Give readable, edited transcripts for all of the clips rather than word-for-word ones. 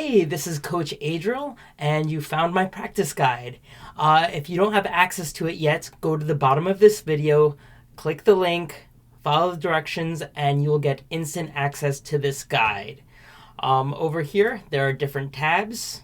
Hey, this is Coach Adriel, and you found my practice guide. If you don't have access to it yet, go to the bottom of this video, click the link, follow the directions, and you'll get instant access to this guide. Over here, there are different tabs,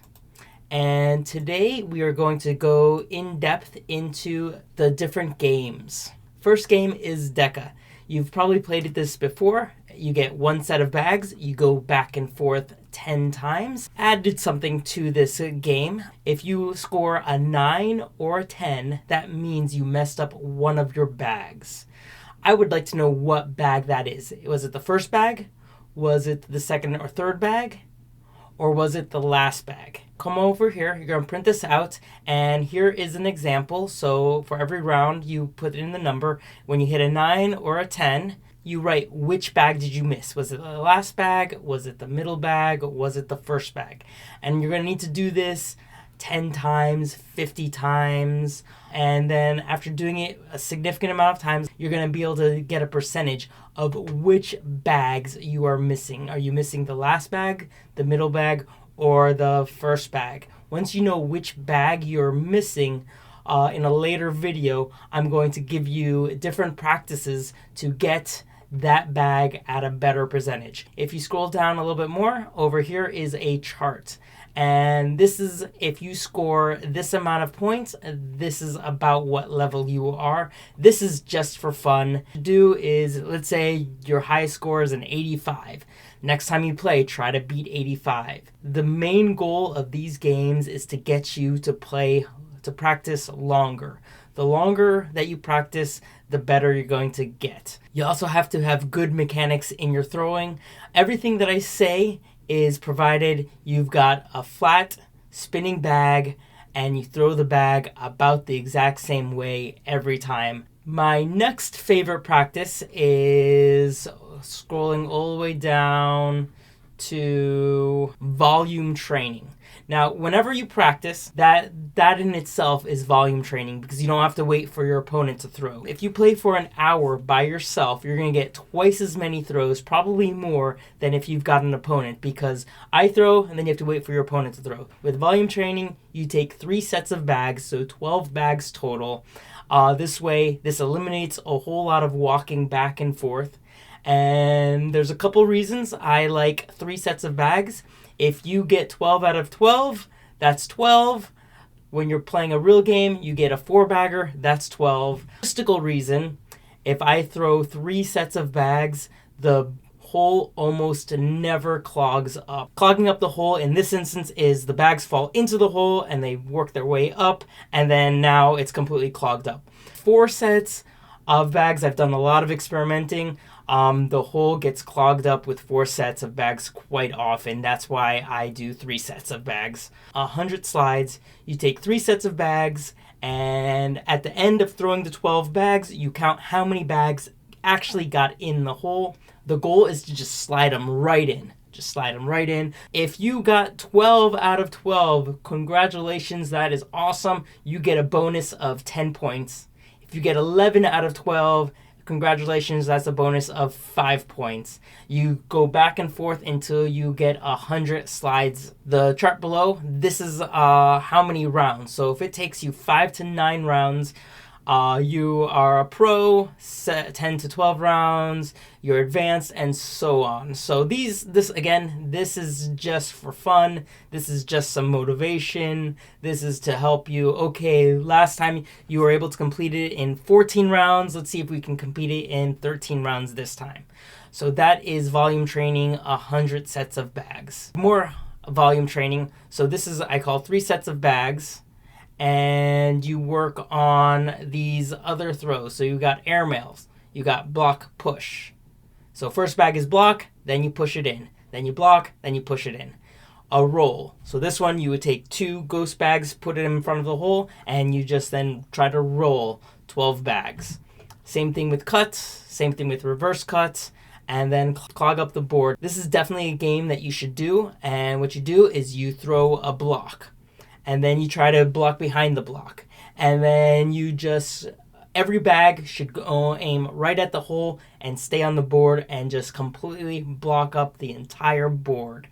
and today we are going to go in depth into the different games. First game is DECA. You've probably played this before. You get one set of bags, you go back and forth 10 times. Added something to this game. If you score a 9 or a 10, that means you messed up one of your bags. I would like to know what bag that is. Was it the first bag? Was it the second or third bag? Or was it the last bag? Come over here, you're gonna print this out, and here is an example. So for every round, you put in the number. When you hit a 9 or a 10, you write which bag did you miss. Was it the last bag? Was it the middle bag? Was it the first bag? And you're gonna need to do this 10 times, 50 times, and then after doing it a significant amount of times, you're going to be able to get a percentage of which bags you are missing. Are you missing the last bag, the middle bag, or the first bag? Once you know which bag you're missing, in a later video, I'm going to give you different practices to get that bag at a better percentage. If you scroll down a little bit more, over here is a chart. And this is if you score this amount of points, this is about what level you are. This is just for fun. What you do is, let's say your highest score is an 85. Next time you play, try to beat 85. The main goal of these games is to get you to practice longer. The longer that you practice, the better you're going to get. You also have to have good mechanics in your throwing. Everything that I say is provided you've got a flat spinning bag and you throw the bag about the exact same way every time. My next favorite practice is scrolling all the way down to volume training. Now, whenever you practice, that in itself is volume training because you don't have to wait for your opponent to throw. If you play for an hour by yourself, you're going to get twice as many throws, probably more than if you've got an opponent, because I throw and then you have to wait for your opponent to throw. With volume training, you take 3 sets of bags, so 12 bags total. This way, this eliminates a whole lot of walking back and forth. And there's a couple reasons I like 3 sets of bags. If you get 12 out of 12, that's 12. When you're playing a real game, you get a 4-bagger, that's 12. Logistical reason, if I throw 3 sets of bags, the hole almost never clogs up. Clogging up the hole in this instance is the bags fall into the hole and they work their way up, and then now it's completely clogged up. 4 sets of bags, I've done a lot of experimenting. The hole gets clogged up with 4 sets of bags quite often. That's why I do 3 sets of bags. 100 slides, you take 3 sets of bags, and at the end of throwing the 12 bags, you count how many bags actually got in the hole. The goal is to just slide them right in. Just slide them right in. If you got 12 out of 12, congratulations, that is awesome. You get a bonus of 10 points. If you get 11 out of 12, congratulations, that's a bonus of 5 points. You go back and forth until you get 100 slides. The chart below, this is how many rounds. So if it takes you 5 to 9 rounds, you are a pro, 10 to 12 rounds, you're advanced, and so on. So this is just for fun. This is just some motivation. This is to help you. Okay, last time you were able to complete it in 14 rounds. Let's see if we can complete it in 13 rounds this time. So that is volume training, 100 sets of bags. More volume training. So this is, I call 3 sets of bags. And you work on these other throws. So you got air mails, you got block, push. So first bag is block, then you push it in. Then you block, then you push it in. A roll. So this one you would take 2 ghost bags, put it in front of the hole, and you just then try to roll 12 bags. Same thing with cuts, same thing with reverse cuts, and then clog up the board. This is definitely a game that you should do, and what you do is you throw a block. And then you try to block behind the block. And then you just, every bag should go aim right at the hole and stay on the board and just completely block up the entire board.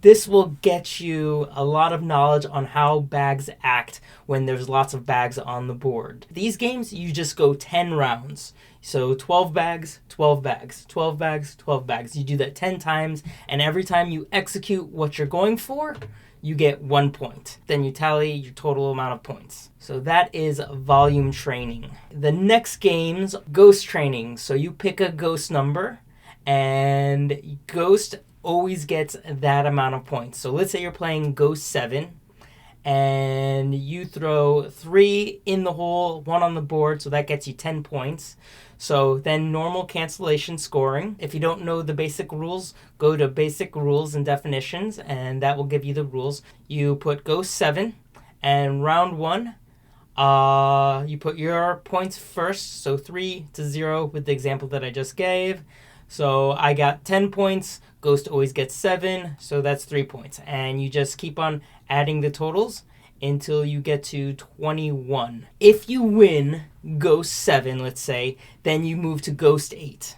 This will get you a lot of knowledge on how bags act when there's lots of bags on the board. These games, you just go 10 rounds. So 12 bags, 12 bags, 12 bags, 12 bags. You do that 10 times, and every time you execute what you're going for, you get 1 point. Then you tally your total amount of points. So that is volume training. The next game's ghost training. So you pick a ghost number, and ghost always gets that amount of points. So let's say you're playing ghost 7, and you throw 3 in the hole, 1 on the board, so that gets you 10 points. So then normal cancellation scoring. If you don't know the basic rules, go to basic rules and definitions, and that will give you the rules. You put ghost 7, and round 1, you put your points first, so 3 to 0 with the example that I just gave. So I got 10 points, ghost always gets 7, so that's 3 points. And you just keep on adding the totals until you get to 21. If you win ghost 7, let's say, then you move to ghost 8.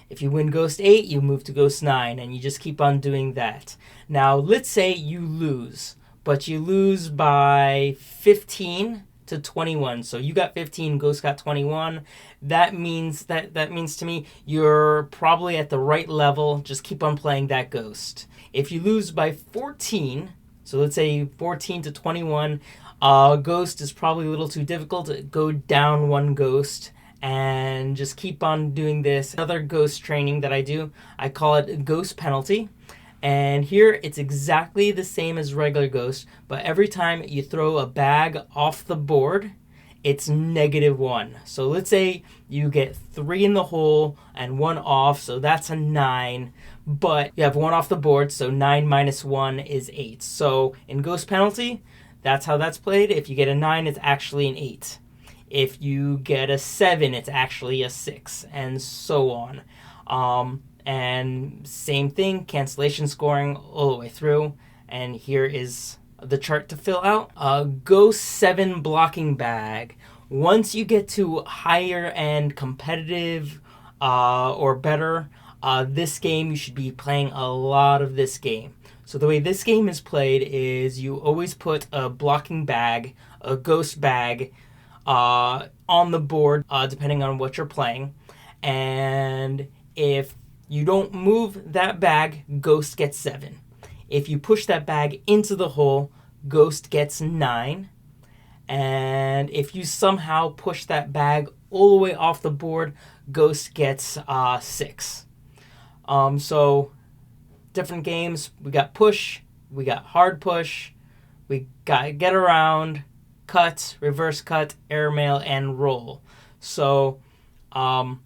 If you win ghost 8, you move to ghost 9, and you just keep on doing that. Now, let's say you lose, but you lose by 15 to 21. So you got 15, ghost got 21. That means to me you're probably at the right level. Just keep on playing that ghost. If you lose by 14, so let's say 14 to 21, ghost is probably a little too difficult. Go down 1 ghost and just keep on doing this. Another ghost training that I do, I call it ghost penalty. And here it's exactly the same as regular ghost, but every time you throw a bag off the board, it's -1. So let's say you get 3 in the hole and 1 off, so that's a 9. But you have 1 off the board, so 9 minus 1 is 8. So in ghost penalty, that's how that's played. If you get a 9, it's actually an 8. If you get a 7, it's actually a 6, and so on. And same thing, cancellation scoring all the way through. And here is the chart to fill out. Ghost 7 blocking bag. Once you get to higher end competitive or better, this game, you should be playing a lot of this game. So the way this game is played is you always put a blocking bag, a ghost bag, on the board, depending on what you're playing. And if you don't move that bag, ghost gets 7. If you push that bag into the hole, ghost gets 9. And if you somehow push that bag all the way off the board, ghost gets 6. So different games. We got push, we got hard push, we got get around, cut, reverse cut, airmail, and roll. So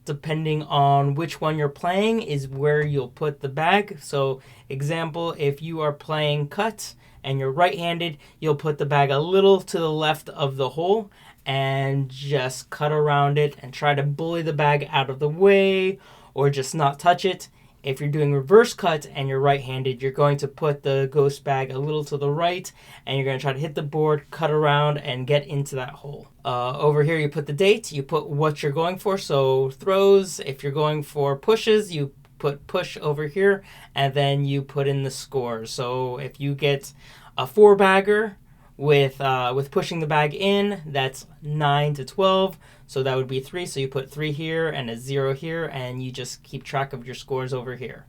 depending on which one you're playing is where you'll put the bag. So example, if you are playing cut and you're right-handed, you'll put the bag a little to the left of the hole and just cut around it and try to bully the bag out of the way or just not touch it. If you're doing reverse cut and you're right-handed, you're going to put the ghost bag a little to the right, and you're going to try to hit the board, cut around, and get into that hole. Over here, you put the date, you put what you're going for. So throws, if you're going for pushes, you put push over here, and then you put in the score. So if you get a 4-bagger with pushing the bag in, that's 9 to 12. So that would be 3. So you put 3 here and a 0 here, and you just keep track of your scores over here.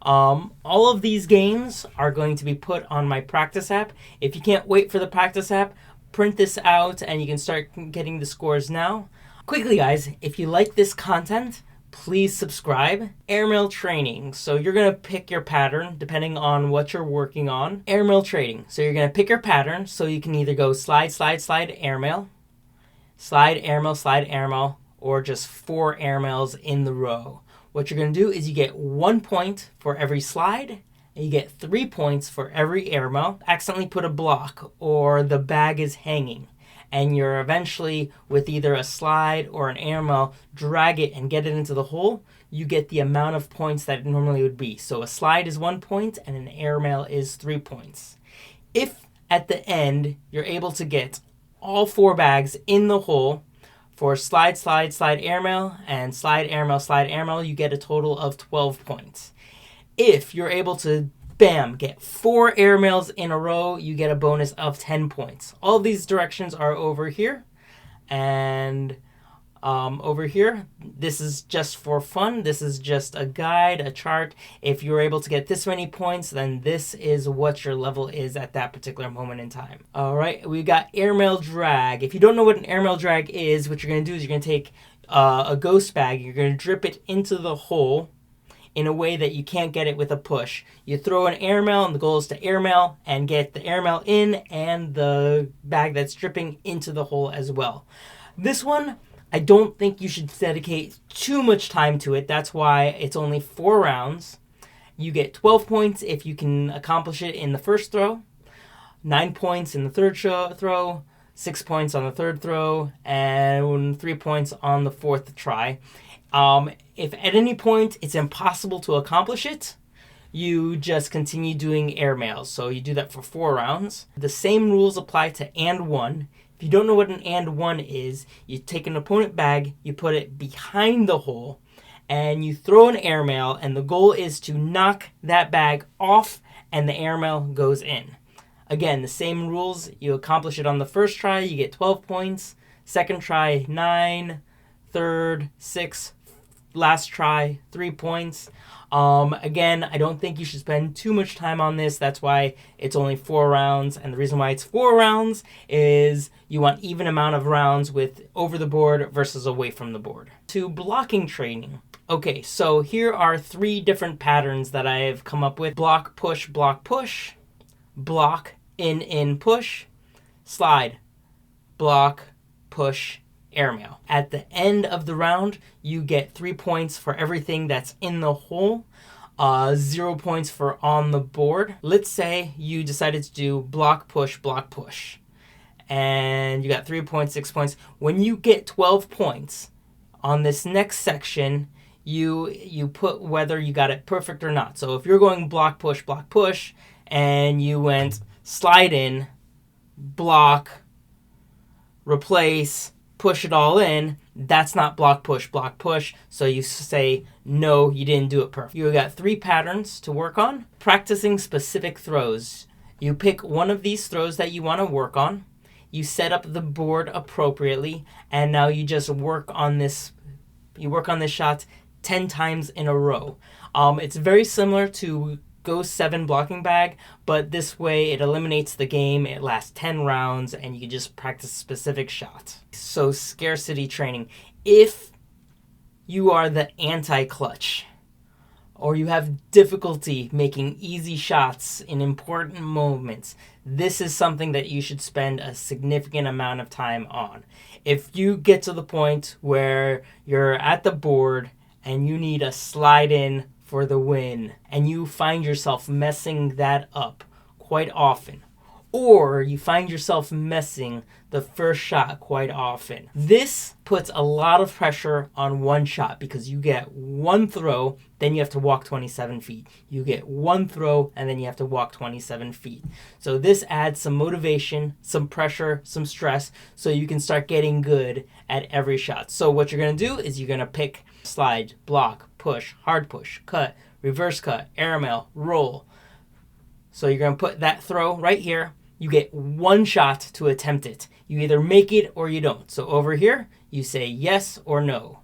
All of these games are going to be put on my practice app. If you can't wait for the practice app, print this out and you can start getting the scores now. Quickly, guys, if you like this content, please subscribe. Airmail training. So you're going to pick your pattern depending on what you're working on. Airmail trading. So you're going to pick your pattern. So you can either go slide, slide, slide, airmail, slide, airmail, or just 4 airmails in the row. What you're going to do is you get 1 point for every slide, and you get 3 points for every airmail. Accidentally put a block or the bag is hanging, and you're eventually, with either a slide or an airmail, drag it and get it into the hole, you get the amount of points that it normally would be. So a slide is 1 point and an airmail is 3 points. If at the end you're able to get all 4 bags in the hole For slide, slide, slide, airmail, and slide, airmail, slide, airmail, you get a total of 12 points. If you're able to, bam, get 4 airmails in a row, you get a bonus of 10 points. All these directions are over here. And over here, this is just for fun. This is just a guide, a chart. If you're able to get this many points, then this is what your level is at that particular moment in time. All right, we got airmail drag. If you don't know what an airmail drag is, what you're going to do is you're going to take a ghost bag. You're going to drip it into the hole in a way that you can't get it with a push. You throw an airmail, and the goal is to airmail and get the airmail in and the bag that's dripping into the hole as well. This one, I don't think you should dedicate too much time to it. That's why it's only 4 rounds. You get 12 points if you can accomplish it in the first throw, 9 points in the third throw, 6 points on the third throw, and 3 points on the fourth try. If at any point it's impossible to accomplish it, you just continue doing airmails. So you do that for 4 rounds. The same rules apply to and one. If you don't know what an and one is, you take an opponent bag, you put it behind the hole, and you throw an airmail, and the goal is to knock that bag off and the airmail goes in. Again, the same rules. You accomplish it on the first try, you get 12 points. Second try, 9. Third, 6. Last try, 3 points. Again, I don't think you should spend too much time on this. That's why it's only 4 rounds. And the reason why it's 4 rounds is you want even amount of rounds with over the board versus away from the board. To blocking training. Okay, so here are 3 different patterns that I've come up with. Block, push, block, in, push, slide, block, push, airmail. At the end of the round, you get 3 points for everything that's in the hole, 0 points for on the board. Let's say you decided to do block, push, and you got 3 points, 6 points. When you get 12 points on this next section, you put whether you got it perfect or not. So if you're going block, push, and you went slide in, block, replace, push it all in, that's not block, push. So you say, no, you didn't do it perfect. You got 3 patterns to work on. Practicing specific throws. You pick one of these throws that you want to work on. You set up the board appropriately, and now you just work on this. You work on this shot 10 times in a row. It's very similar to Ghost 7 blocking bag, but this way it eliminates the game. It lasts 10 rounds and you can just practice specific shots. So scarcity training. If you are the anti-clutch or you have difficulty making easy shots in important moments, this is something that you should spend a significant amount of time on. If you get to the point where you're at the board and you need a slide in for the win, and you find yourself messing that up quite often, or you find yourself messing the first shot quite often, this puts a lot of pressure on one shot because you get one throw, then you have to walk 27 feet. You get one throw, and then you have to walk 27 feet. So this adds some motivation, some pressure, some stress, so you can start getting good at every shot. So what you're going to do is you're going to pick slide, block, push, hard push, cut, reverse cut, airmail, roll. So you're going to put that throw right here. You get one shot to attempt it. You either make it or you don't. So over here, you say yes or no,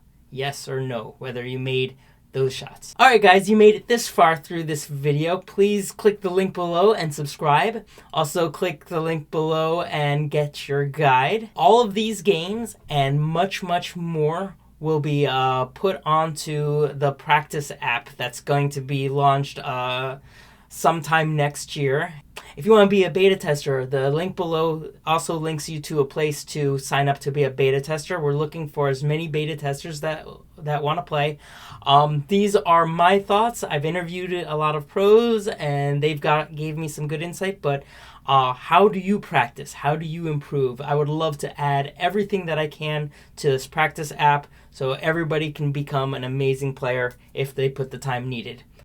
whether you made those shots. All right, guys, you made it this far through this video. Please click the link below and subscribe. Also, click the link below and get your guide. All of these games and much, much more will be put onto the practice app that's going to be launched sometime next year. If you want to be a beta tester, the link below also links you to a place to sign up to be a beta tester. We're looking for as many beta testers that want to play. These are my thoughts. I've interviewed a lot of pros and they've gave me some good insight, but how do you practice? How do you improve? I would love to add everything that I can to this practice app so everybody can become an amazing player if they put the time needed.